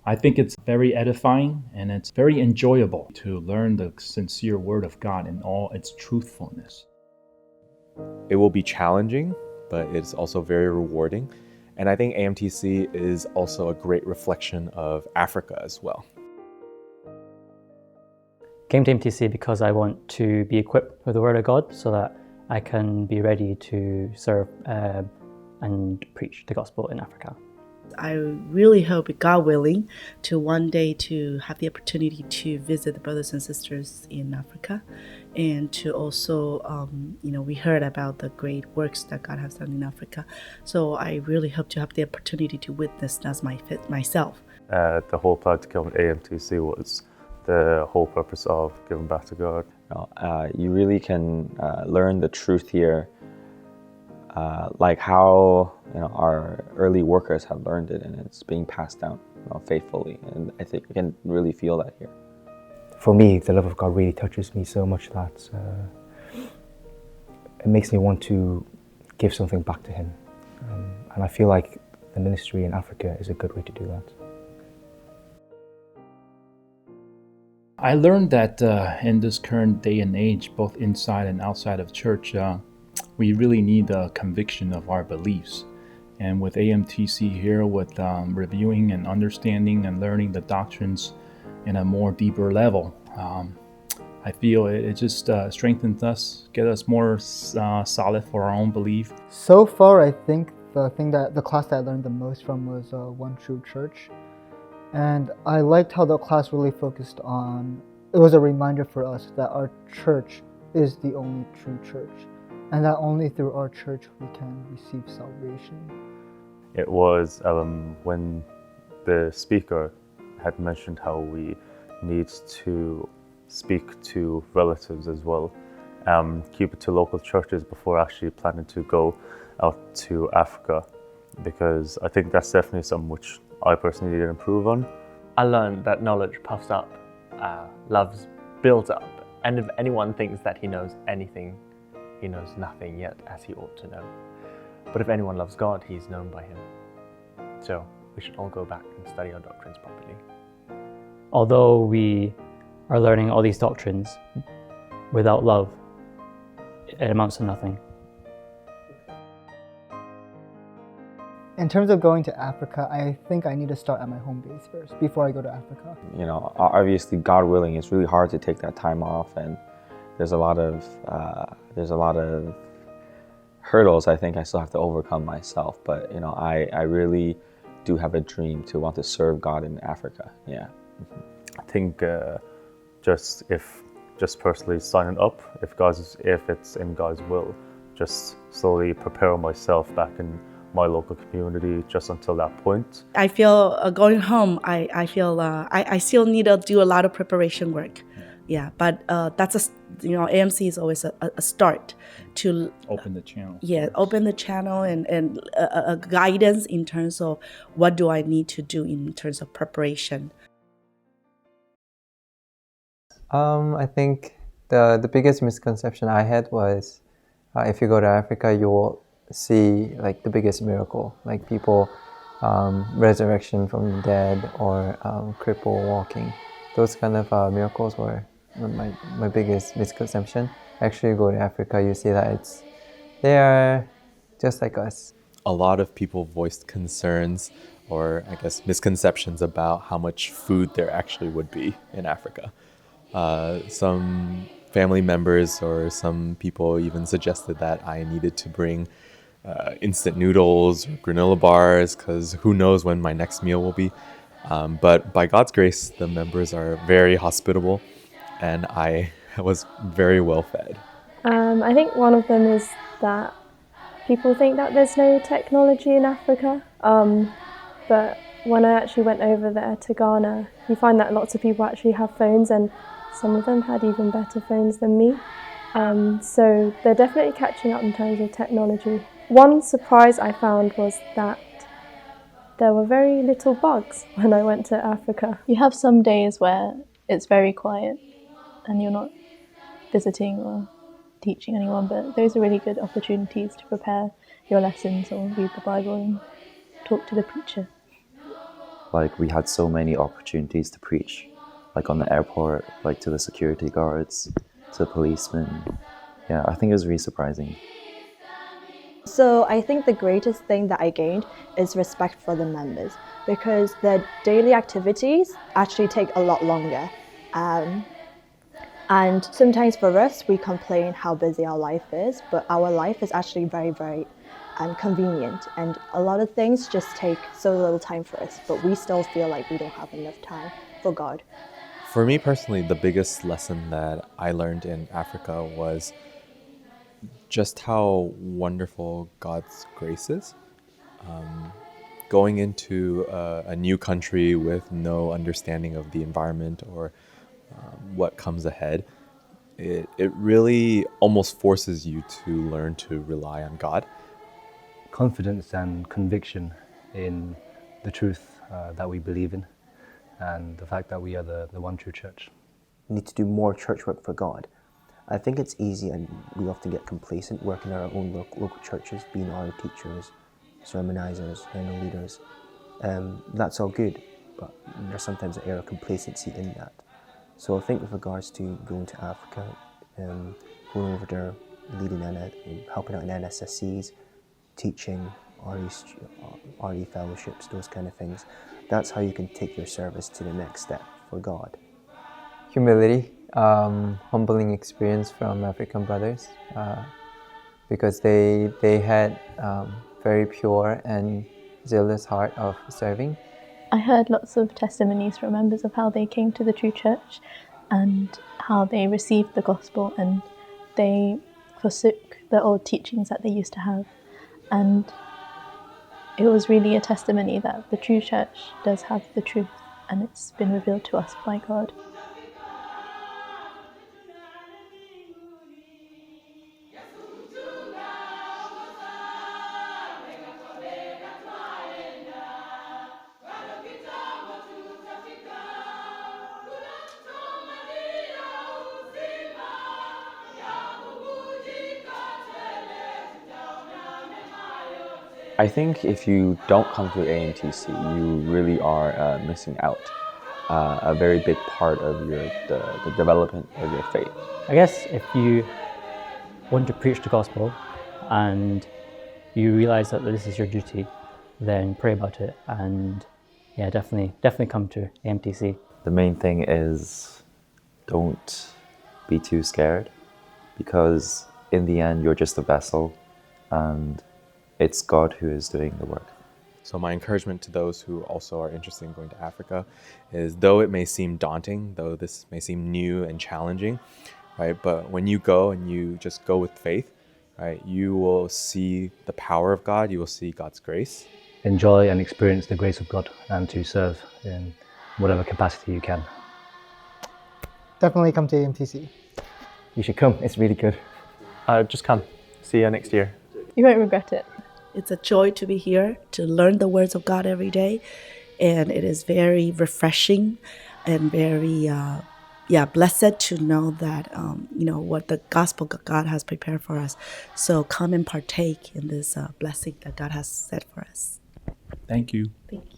I think it's very edifying and it's very enjoyable to learn the sincere Word of God in all its truthfulness. It will be challenging, but it's also very rewarding. And I think AMTC is also a great reflection of Africa as well. Came to AMTC because I want to be equipped with the Word of God so that I can be ready to serve and preach the gospel in Africa. I really hope, God willing, to one day to have the opportunity to visit the brothers and sisters in Africa, and to also, we heard about the great works that God has done in Africa. So I really hope to have the opportunity to witness that myself. The whole plan to come to AMTC was the whole purpose of giving back to God. You really can learn the truth here, like how our early workers have learned it, and it's being passed down faithfully. And I think you can really feel that here. For me, the love of God really touches me so much that it makes me want to give something back to Him. And I feel like the ministry in Africa is a good way to do that. I learned that in this current day and age, both inside and outside of church, we really need a conviction of our beliefs. And with AMTC here, with reviewing and understanding and learning the doctrines in a more deeper level, I feel it just strengthens us, get us more solid for our own belief. So far, I think the class that I learned the most from was One True Church. And I liked how the class really focused on, it was a reminder for us that our church is the only true church, and that only through our church we can receive salvation. It was when the speaker had mentioned how we need to speak to relatives as well, keep it to local churches before actually planning to go out to Africa, because I think that's definitely something which I personally need to improve on. I learned that knowledge puffs up, love's built up, and if anyone thinks that he knows anything, he knows nothing yet as he ought to know. But if anyone loves God, he's known by Him. So we should all go back and study our doctrines properly. Although we are learning all these doctrines, without love, it amounts to nothing. In terms of going to Africa, I think I need to start at my home base first before I go to Africa. Obviously, God willing, it's really hard to take that time off, and there's a lot of hurdles I think I still have to overcome myself. But I really do have a dream to want to serve God in Africa. Yeah. I think just personally signing up, if it's in God's will, just slowly prepare myself back in my local community just until that point. I feel going home, I feel I still need to do a lot of preparation work. Yeah, but that's AMC is always a start to Open the channel. Yeah, open the channel and a guidance in terms of what do I need to do in terms of preparation. I think the biggest misconception I had was if you go to Africa, you will see like the biggest miracle, like people resurrection from the dead or cripple walking. Those kind of miracles were my biggest misconception. Actually, you go to Africa, you see that they are just like us. A lot of people voiced concerns, or I guess misconceptions, about how much food there actually would be in Africa. Some family members or some people even suggested that I needed to bring instant noodles or granola bars, because who knows when my next meal will be. But by God's grace, the members are very hospitable, and I was very well fed. I think one of them is that people think that there's no technology in Africa, but when I actually went over there to Ghana, you find that lots of people actually have phones, and some of them had even better phones than me. So they're definitely catching up in terms of technology. One surprise I found was that there were very little bugs when I went to Africa. You have some days where it's very quiet and you're not visiting or teaching anyone, but those are really good opportunities to prepare your lessons or read the Bible and talk to the preacher. Like, we had so many opportunities to preach, like on the airport, like to the security guards, to the policemen. Yeah, I think it was really surprising. So I think the greatest thing that I gained is respect for the members, because their daily activities actually take a lot longer. And sometimes for us, we complain how busy our life is, but our life is actually very, very convenient. And a lot of things just take so little time for us, but we still feel like we don't have enough time for God. For me personally, the biggest lesson that I learned in Africa was just how wonderful God's grace is. Going into a new country with no understanding of the environment or what comes ahead, it really almost forces you to learn to rely on God. Confidence and conviction in the truth that we believe in, and the fact that we are the one true church. We need to do more church work for God. I think it's easy, and we often get complacent working in our own local churches, being our teachers, sermonizers, leaders. That's all good, but there's sometimes an air of complacency in that. So I think with regards to going to Africa, going over there, leading helping out in NSSCs, teaching, RE fellowships, those kind of things, that's how you can take your service to the next step for God. Humility, humbling experience from African brothers, because they had very pure and zealous heart of serving. I heard lots of testimonies from members of how they came to the true church and how they received the gospel and they forsook the old teachings that they used to have. And it was really a testimony that the true church does have the truth and it's been revealed to us by God. I think if you don't come to AMTC, you really are missing out a very big part of the development of your faith. I guess if you want to preach the gospel and you realize that this is your duty, then pray about it, and yeah, definitely come to AMTC. The main thing is don't be too scared, because in the end you're just a vessel and it's God who is doing the work. So my encouragement to those who also are interested in going to Africa is, though it may seem daunting, though this may seem new and challenging, right? But when you go and you just go with faith, right, you will see the power of God, you will see God's grace. Enjoy and experience the grace of God and to serve in whatever capacity you can. Definitely come to AMTC. You should come, it's really good. Just come. See you next year. You won't regret it. It's a joy to be here, to learn the words of God every day. And it is very refreshing and very, blessed to know that, what the gospel God has prepared for us. So come and partake in this blessing that God has set for us. Thank you. Thank you.